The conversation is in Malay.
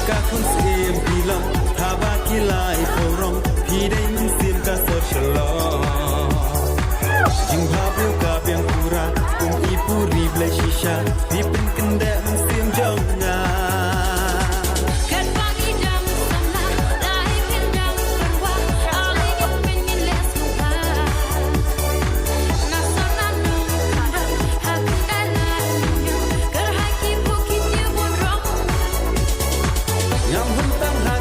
ka khun sim pilam tha ba ki lai porong pi dai min sim ka so shlo jing bha pu ka pian pura kum I puri ble shisha pi pin kan de min sim jong nga Hãy subscribe